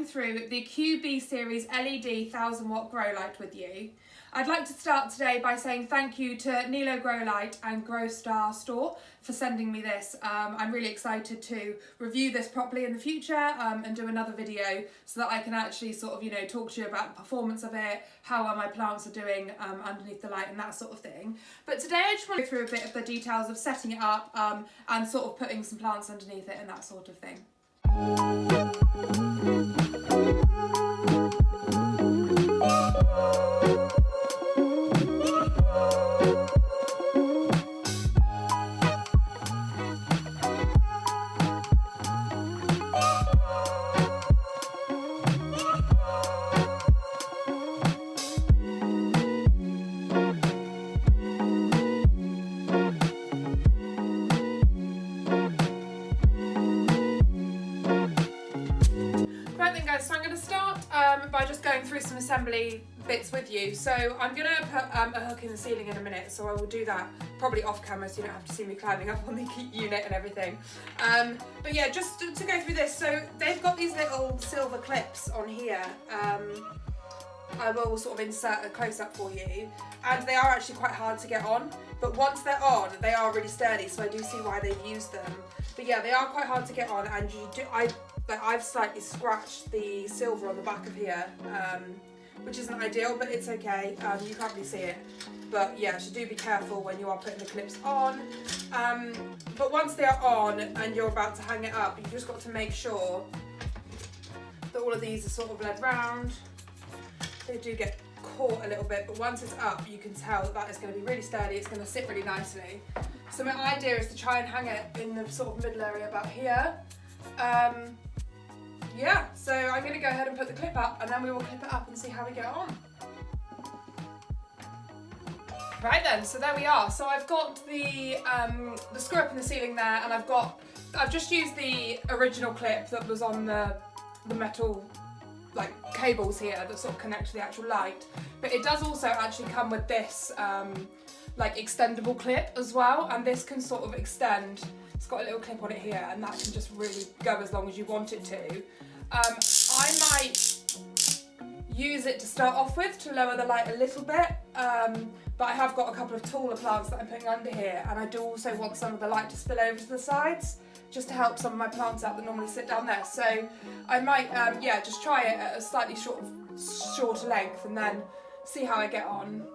through the QB Series LED 1000-watt grow light with you. I'd like to start today by saying thank you to Nilo Grow Light and Grow Star Store for sending me this. I'm really excited to review this properly in the future and do another video so that I can actually sort of, talk to you about the performance of it, how well my plants are doing underneath the light and that sort of thing. But today I just want to go through a bit of the details of setting it up and sort of putting some plants underneath it and that sort of thing. So I'm going to start by just going through some assembly bits with you. So I'm going to put a hook in the ceiling in a minute, so I will do that probably off camera so you don't have to see me climbing up on the unit and everything. But yeah, just to go through this, so they've got these little silver clips on here. I will sort of insert a close-up for you, and they are actually quite hard to get on, but once they're on, they are really sturdy, so I do see why they've used them. But yeah, they are quite hard to get on, and I've slightly scratched the silver on the back of here, which isn't ideal, but it's okay. You can't really see it. But yeah, so do be careful when you are putting the clips on. But once they are on and you're about to hang it up, you've just got to make sure that all of these are sort of led round. They do get caught a little bit, but once it's up, you can tell that that is going to be really sturdy. It's going to sit really nicely. So my idea is to try and hang it in the sort of middle area about here. Yeah, so I'm going to go ahead and put the clip up, and then we will clip it up and see how we get on. Right then, so there we are. So I've got the screw up in the ceiling there, and I've just used the original clip that was on the metal cables here that sort of connect to the actual light. But it does also actually come with this extendable clip as well, and this can sort of extend. It's got a little clip on it here, and that can just really go as long as you want it to. I might use it to start off with to lower the light a little bit, but I have got a couple of taller plants that I'm putting under here, and I do also want some of the light to spill over to the sides, just to help some of my plants out that normally sit down there. So I might, just try it at a slightly shorter length and then see how I get on.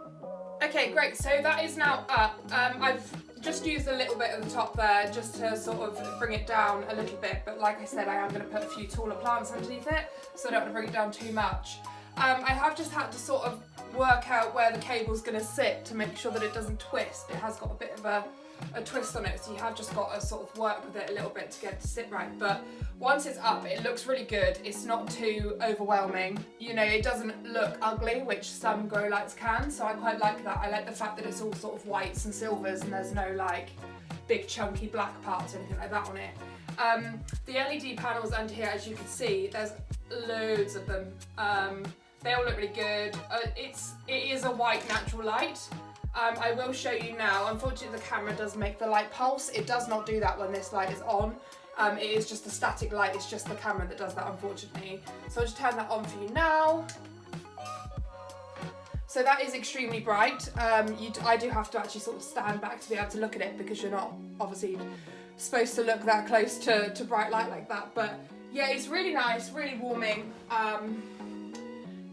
Okay, great, so that is now up. I've just used a little bit at the top there just to sort of bring it down a little bit, but like I said, I am going to put a few taller plants underneath it, so I don't want to bring it down too much. I have just had to sort of work out where the cable's going to sit to make sure that it doesn't twist. It has got a bit of a twist on it, so you have just got to sort of work with it a little bit to get it to sit right. But once it's up, it looks really good. It's not too overwhelming. It doesn't look ugly, which some grow lights can, so I quite like that. I like the fact that it's all sort of whites and silvers and there's no big chunky black parts or anything like that on it. The LED panels under here, as you can see, there's loads of them. They all look really good. It is a white natural light. I will show you now. Unfortunately, the camera does make the light pulse. It does not do that when this light is on. It is just a static light. It's just the camera that does that, unfortunately. So I'll just turn that on for you now. So that is extremely bright. I do have to actually sort of stand back to be able to look at it because you're not obviously supposed to look that close to bright light like that. But yeah, it's really nice, really warming.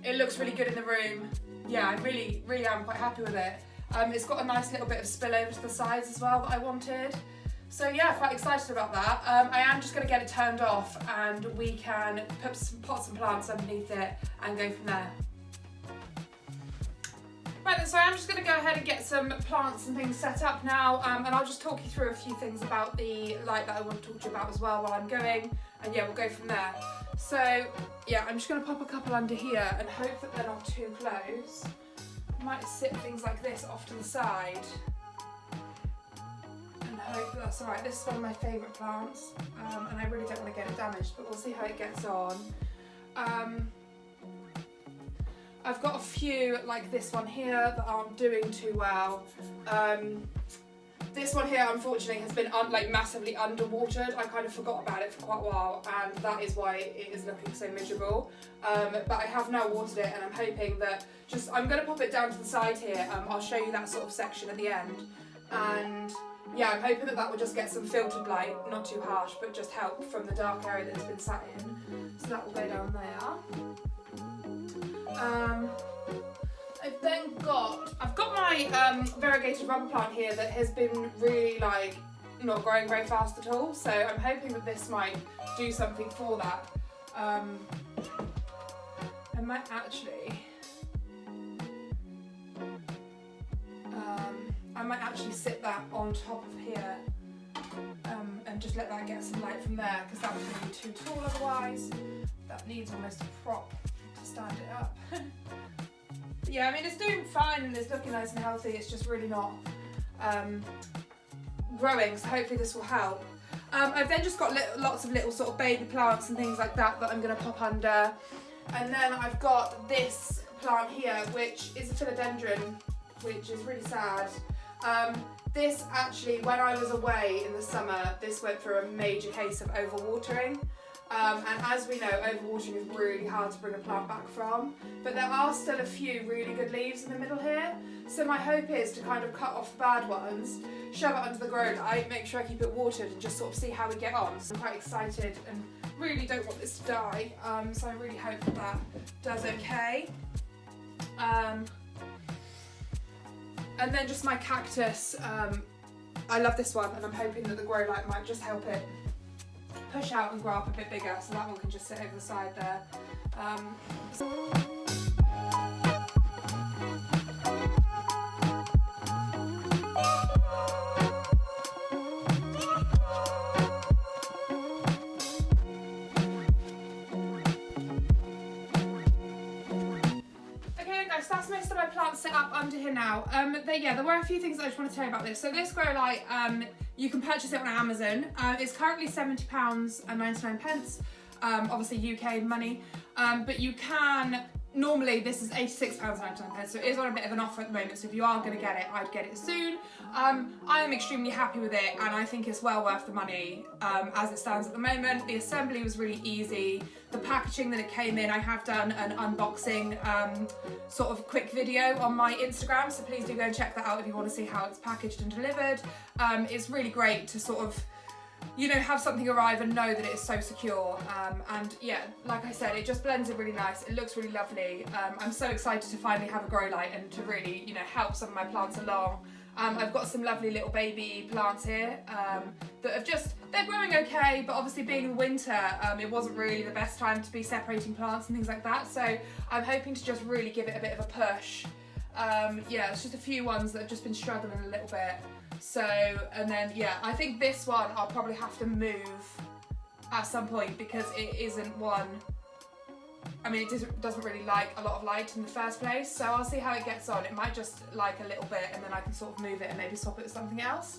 It looks really good in the room. Yeah, I really, really am quite happy with it. It's got a nice little bit of spill over to the sides as well that I wanted. So yeah, quite excited about that. I am just going to get it turned off and we can put some pots and plants underneath it and go from there. Right then, so I'm just going to go ahead and get some plants and things set up now, and I'll just talk you through a few things about the light that I want to talk to you about as well while I'm going, and yeah, we'll go from there. So yeah, I'm just going to pop a couple under here and hope that they're not too close. I might sit things like this off to the side and hope that that's alright. This is one of my favourite plants, and I really don't want to get it damaged, but we'll see how it gets on. I've got a few like this one here that aren't doing too well. This one here, unfortunately, has been like massively underwatered. I kind of forgot about it for quite a while, and that is why it is looking so miserable. But I have now watered it, and I'm hoping that I'm going to pop it down to the side here. I'll show you that sort of section at the end. And yeah, I'm hoping that that will just get some filtered light, not too harsh, but just help from the dark area that it's been sat in. So that will go down there. I've got my variegated rubber plant here that has been really like not growing very fast at all. So I'm hoping that this might do something for that. I might actually sit that on top of here and just let that get some light from there, because that was going to be too tall otherwise. That needs almost a prop to stand it up. Yeah, I mean, it's doing fine and it's looking nice and healthy. It's just really not growing, so hopefully this will help. I've then just got lots of little sort of baby plants and things like that I'm going to pop under. And then I've got this plant here, which is a philodendron, which is really sad. This actually, when I was away in the summer, this went through a major case of overwatering. And as we know, overwatering is really hard to bring a plant back from, but there are still a few really good leaves in the middle here. So my hope is to kind of cut off the bad ones, shove it under the grow light, make sure I keep it watered and just sort of see how we get on. So I'm quite excited and really don't want this to die, so I really hope that that does okay. And then just my cactus, I love this one and I'm hoping that the grow light might just help it push out and grow up a bit bigger, so that one can just sit over the side there. Okay guys, that's most of my plants set up under here now. There were a few things that I just want to tell you about this. So this grow light, you can purchase it on Amazon. It's currently £70.99, obviously UK money, but you can, normally this is £86.99, so it is on a bit of an offer at the moment, so if you are going to get it, I'd get it soon. I am extremely happy with it and I think it's well worth the money as it stands at the moment. The assembly was really easy. The packaging that it came in, I have done an unboxing sort of quick video on my Instagram, so please do go and check that out if you want to see how it's packaged and delivered. It's really great to sort of, you know, have something arrive and know that it is so secure. And yeah, like I said, it just blends in really nice. It looks really lovely. I'm so excited to finally have a grow light and to really, you know, help some of my plants along. I've got some lovely little baby plants here that have they're growing okay, but obviously being in winter, it wasn't really the best time to be separating plants and things like that. So I'm hoping to just really give it a bit of a push. Yeah, it's just a few ones that have just been struggling a little bit. So, and then yeah, I think this one I'll probably have to move at some point because it isn't one, I mean, it doesn't really like a lot of light in the first place, so I'll see how it gets on. It might just like a little bit and then I can sort of move it and maybe swap it with something else.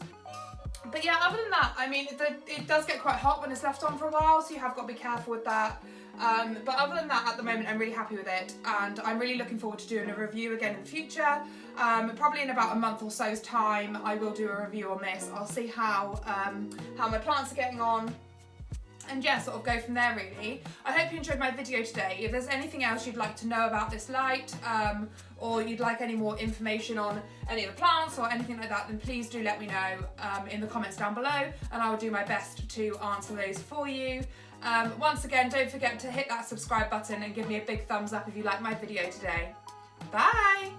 But yeah, other than that, I mean, it does get quite hot when it's left on for a while, so you have got to be careful with that. But other than that, at the moment, I'm really happy with it, and I'm really looking forward to doing a review again in the future. Probably in about a month or so's time, I will do a review on this. I'll see how my plants are getting on. And yeah, sort of go from there really. I hope you enjoyed my video today. If there's anything else you'd like to know about this light, or you'd like any more information on any of the plants or anything like that, then please do let me know in the comments down below, and I will do my best to answer those for you. Once again, don't forget to hit that subscribe button and give me a big thumbs up if you like my video today. Bye!